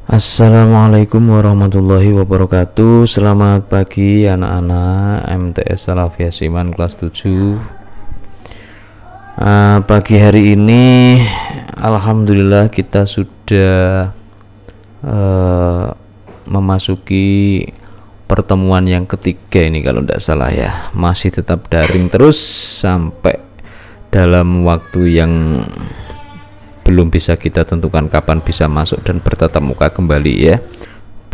Assalamualaikum warahmatullahi wabarakatuh. Selamat pagi anak-anak MTS Salafiyah Siman kelas 7. Pagi hari ini alhamdulillah kita sudah memasuki pertemuan yang ketiga ini kalau tidak salah ya. Masih tetap daring terus sampai dalam waktu yang belum bisa kita tentukan kapan bisa masuk dan bertatap muka kembali ya.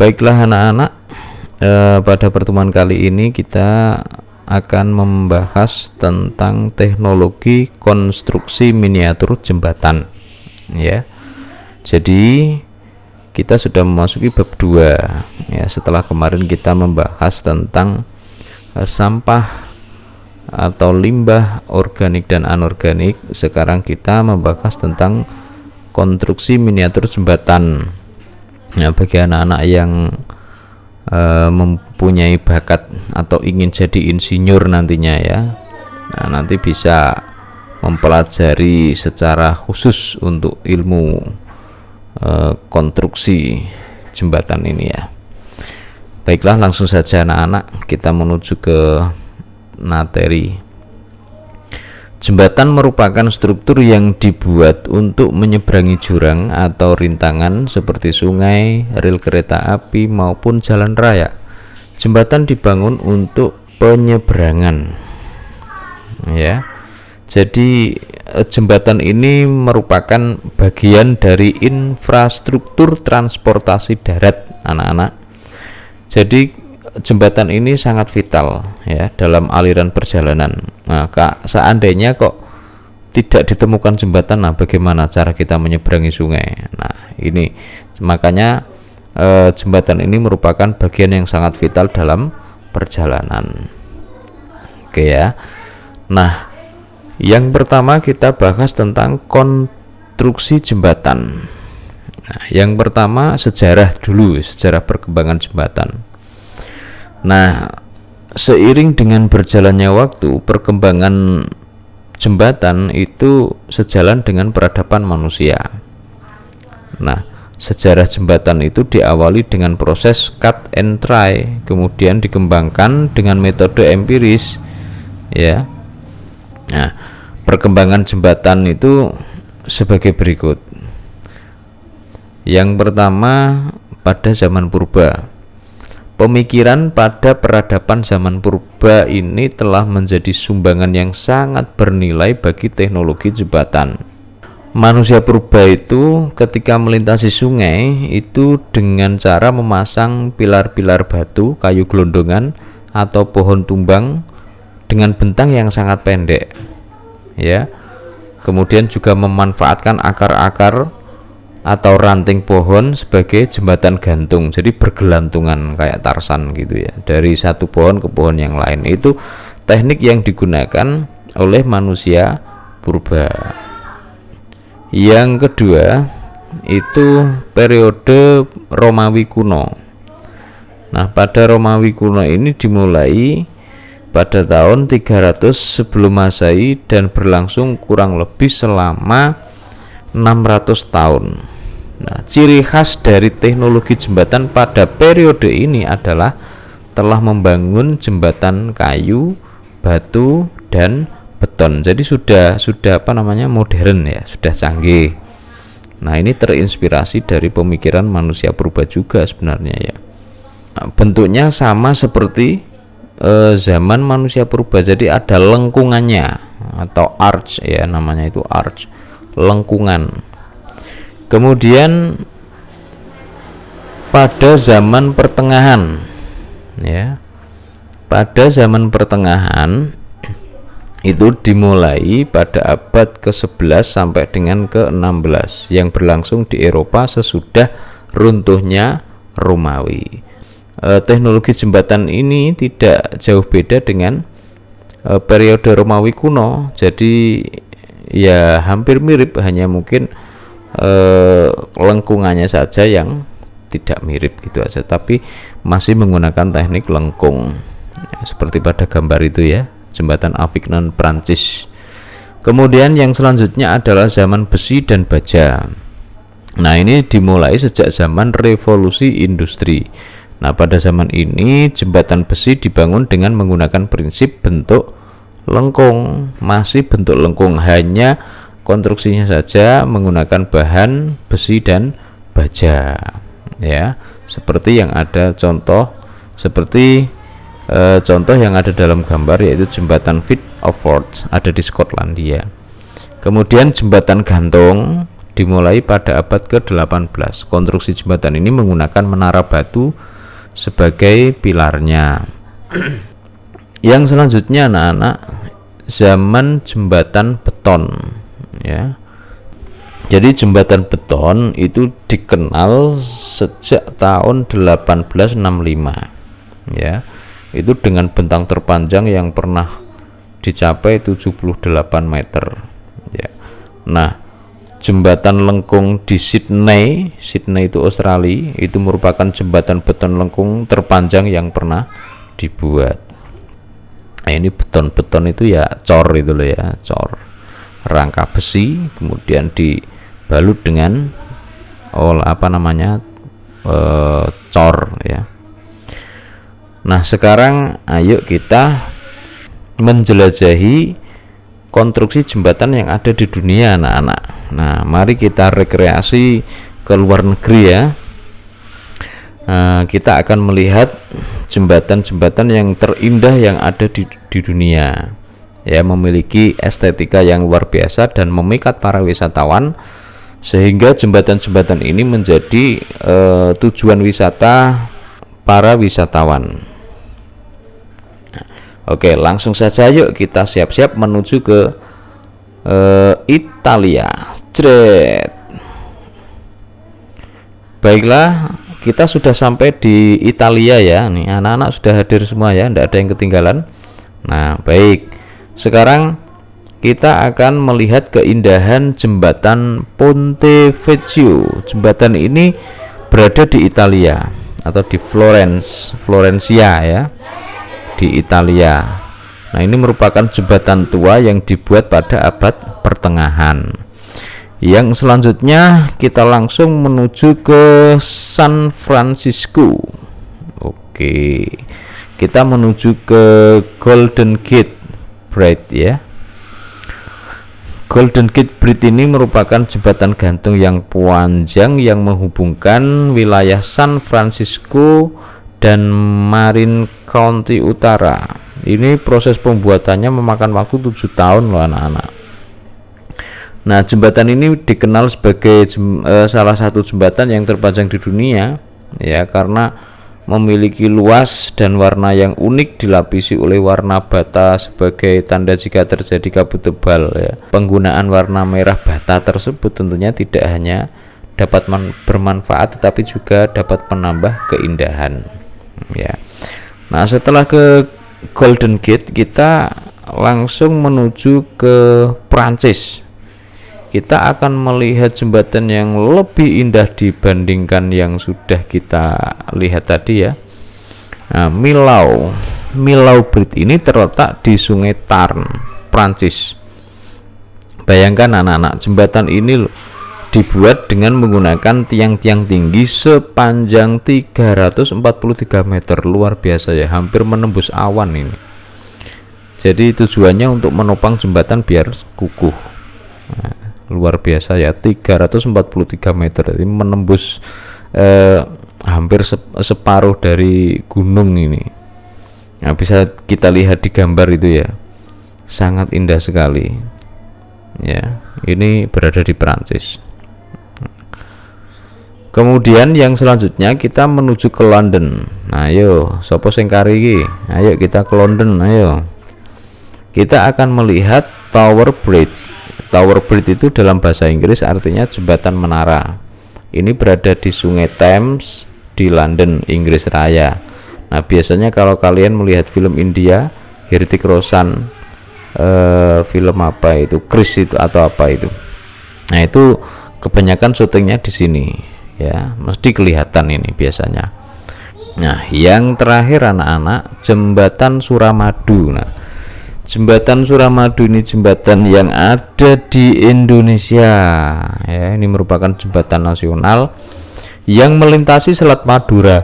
Baiklah anak-anak, pada pertemuan kali ini kita akan membahas tentang teknologi konstruksi miniatur jembatan ya. Jadi kita sudah memasuki bab 2 ya, setelah kemarin kita membahas tentang sampah atau limbah organik dan anorganik. Sekarang kita membahas tentang konstruksi miniatur jembatan ya, bagi anak-anak yang mempunyai bakat atau ingin jadi insinyur nantinya ya. Nah, nanti bisa mempelajari secara khusus untuk ilmu konstruksi jembatan ini ya. Baiklah, langsung saja anak-anak kita menuju ke materi. Jembatan merupakan struktur yang dibuat untuk menyeberangi jurang atau rintangan seperti sungai, rel kereta api maupun jalan raya. Jembatan dibangun untuk penyeberangan ya. Jadi jembatan ini merupakan bagian dari infrastruktur transportasi darat anak-anak. Jadi jembatan ini sangat vital ya dalam aliran perjalanan. Nah, seandainya kok tidak ditemukan jembatan, nah bagaimana cara kita menyeberangi sungai? Nah, ini makanya jembatan ini merupakan bagian yang sangat vital dalam perjalanan. Oke ya. Nah, yang pertama kita bahas tentang konstruksi jembatan. Nah, yang pertama sejarah dulu, sejarah perkembangan jembatan. Nah, seiring dengan berjalannya waktu, perkembangan jembatan itu sejalan dengan peradaban manusia. Nah, sejarah jembatan itu diawali dengan proses cut and try, kemudian dikembangkan dengan metode empiris ya. Nah, perkembangan jembatan itu sebagai berikut. Yang pertama, pada zaman purba. Pemikiran pada peradaban zaman purba ini telah menjadi sumbangan yang sangat bernilai bagi teknologi jembatan. Manusia purba itu ketika melintasi sungai itu dengan cara memasang pilar-pilar batu, kayu gelondongan atau pohon tumbang dengan bentang yang sangat pendek ya. Kemudian juga memanfaatkan akar-akar atau ranting pohon sebagai jembatan gantung, jadi bergelantungan kayak Tarsan gitu ya, dari satu pohon ke pohon yang lain. Itu teknik yang digunakan oleh manusia purba. Yang kedua itu periode Romawi kuno. Nah, pada Romawi kuno ini dimulai pada tahun 300 sebelum Masehi dan berlangsung kurang lebih selama 600 tahun. Nah, ciri khas dari teknologi jembatan pada periode ini adalah telah membangun jembatan kayu, batu, dan beton. Jadi sudah modern ya, sudah canggih. Nah, ini terinspirasi dari pemikiran manusia purba juga sebenarnya ya. Nah, bentuknya sama seperti zaman manusia purba. Jadi ada lengkungannya atau arch ya, namanya itu arch, lengkungan. Kemudian pada zaman pertengahan ya, pada zaman pertengahan itu dimulai pada abad ke-11 sampai dengan ke-16 yang berlangsung di Eropa sesudah runtuhnya Romawi. Teknologi jembatan ini tidak jauh beda dengan periode Romawi kuno. Jadi ya hampir mirip, hanya mungkin lengkungannya saja yang tidak mirip gitu aja, tapi masih menggunakan teknik lengkung ya, seperti pada gambar itu ya, jembatan Avignon Prancis. Kemudian yang selanjutnya adalah zaman besi dan baja. Nah, ini dimulai sejak zaman revolusi industri. Nah, pada zaman ini jembatan besi dibangun dengan menggunakan prinsip bentuk lengkung, masih bentuk lengkung, hanya konstruksinya saja menggunakan bahan besi dan baja, ya, seperti yang ada contoh yang ada dalam gambar, yaitu jembatan Firth of Forth ada di Skotlandia. Kemudian jembatan gantung dimulai pada abad ke-18. Konstruksi jembatan ini menggunakan menara batu sebagai pilarnya. Yang selanjutnya anak-anak, zaman jembatan beton, ya. Jadi jembatan beton itu dikenal sejak tahun 1865, ya. Itu dengan bentang terpanjang yang pernah dicapai 78 meter, ya. Nah, jembatan lengkung di Sydney itu Australia, itu merupakan jembatan beton lengkung terpanjang yang pernah dibuat. Nah, ini beton itu ya cor itu loh ya, cor, rangka besi kemudian dibalut dengan cor, ya. Nah, sekarang ayo kita menjelajahi konstruksi jembatan yang ada di dunia, anak-anak. Nah, mari kita rekreasi ke luar negeri, ya. Kita akan melihat jembatan-jembatan yang terindah yang ada di dunia, ya, memiliki estetika yang luar biasa dan memikat para wisatawan, sehingga jembatan-jembatan ini menjadi tujuan wisata para wisatawan. Oke, langsung saja yuk kita siap-siap menuju ke Italia. Baiklah, kita sudah sampai di Italia, ya. Nih, anak-anak sudah hadir semua, ya, tidak ada yang ketinggalan. Nah, baik. Sekarang kita akan melihat keindahan jembatan Ponte Vecchio. Jembatan ini berada di Italia atau di Florencia, ya, di Italia. Nah, ini merupakan jembatan tua yang dibuat pada abad pertengahan. Yang selanjutnya kita langsung menuju ke San Francisco. Oke, kita menuju ke Golden Gate Bridge, ya. Golden Gate Bridge ini merupakan jembatan gantung yang panjang yang menghubungkan wilayah San Francisco dan Marin County Utara. Ini proses pembuatannya memakan waktu 7 tahun loh, anak-anak. Nah, jembatan ini dikenal sebagai salah satu jembatan yang terpanjang di dunia, ya, karena memiliki luas dan warna yang unik, dilapisi oleh warna bata sebagai tanda jika terjadi kabut tebal, ya. Penggunaan warna merah bata tersebut tentunya tidak hanya dapat bermanfaat tetapi juga dapat menambah keindahan, ya. Nah, setelah ke Golden Gate kita langsung menuju ke Prancis. Kita akan melihat jembatan yang lebih indah dibandingkan yang sudah kita lihat tadi, ya. Nah, Millau Bridge ini terletak di Sungai Tarn, Prancis. Bayangkan anak-anak, jembatan ini dibuat dengan menggunakan tiang-tiang tinggi sepanjang 343 meter, luar biasa, ya, hampir menembus awan ini. Jadi tujuannya untuk menopang jembatan biar kukuh. Nah, luar biasa, ya, 343 meter, ini menembus hampir separuh dari gunung ini. Nah, bisa kita lihat di gambar itu, ya, sangat indah sekali, ya. Ini berada di Perancis. Kemudian yang selanjutnya kita menuju ke London. Nah, ayo, sopo sing kari iki? Ayo kita ke London, ayo. Kita akan melihat Tower Bridge. Tower Bridge itu dalam bahasa Inggris artinya jembatan menara. Ini berada di Sungai Thames di London, Inggris Raya. Nah, biasanya kalau kalian melihat film India, Hrithik Roshan, film apa itu, Chris itu atau apa itu, nah itu kebanyakan syutingnya di sini, ya, mesti kelihatan ini biasanya. Nah, yang terakhir anak-anak, jembatan Suramadu. Nah, Jembatan Suramadu ini jembatan yang ada di Indonesia ya. Ini merupakan jembatan nasional yang melintasi Selat Madura,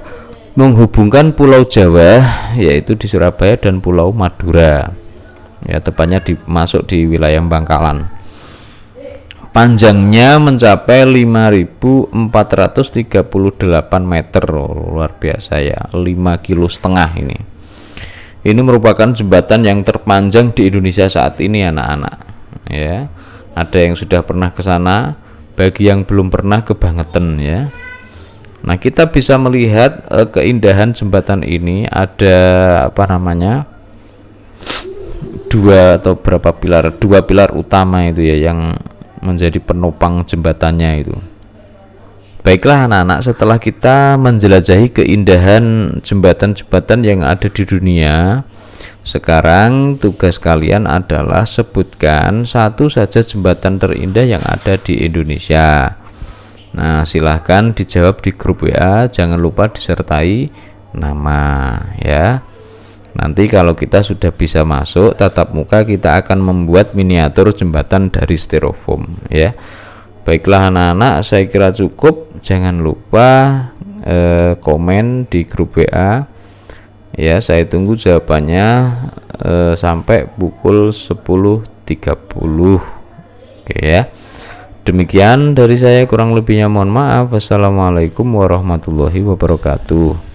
menghubungkan Pulau Jawa yaitu di Surabaya dan Pulau Madura ya, tepatnya masuk di wilayah Bangkalan. Panjangnya mencapai 5.438 meter, luar biasa ya, 5,5 kilo ini. Ini merupakan jembatan yang terpanjang di Indonesia saat ini anak-anak ya. Ada yang sudah pernah ke sana, bagi yang belum pernah kebangetan ya. Nah, kita bisa melihat keindahan jembatan ini. Ada dua pilar utama itu ya yang menjadi penopang jembatannya itu. Baiklah anak-anak, setelah kita menjelajahi keindahan jembatan-jembatan yang ada di dunia, sekarang tugas kalian adalah sebutkan satu saja jembatan terindah yang ada di Indonesia. Nah, silahkan dijawab di grup WA, jangan lupa disertai nama ya. Nanti kalau kita sudah bisa masuk tatap muka, kita akan membuat miniatur jembatan dari styrofoam ya. Baiklah anak-anak, saya kira cukup. Jangan lupa komen di grup WA ya, saya tunggu jawabannya sampai pukul 10.30. Oke ya. Demikian dari saya, kurang lebihnya mohon maaf. Wassalamualaikum warahmatullahi wabarakatuh.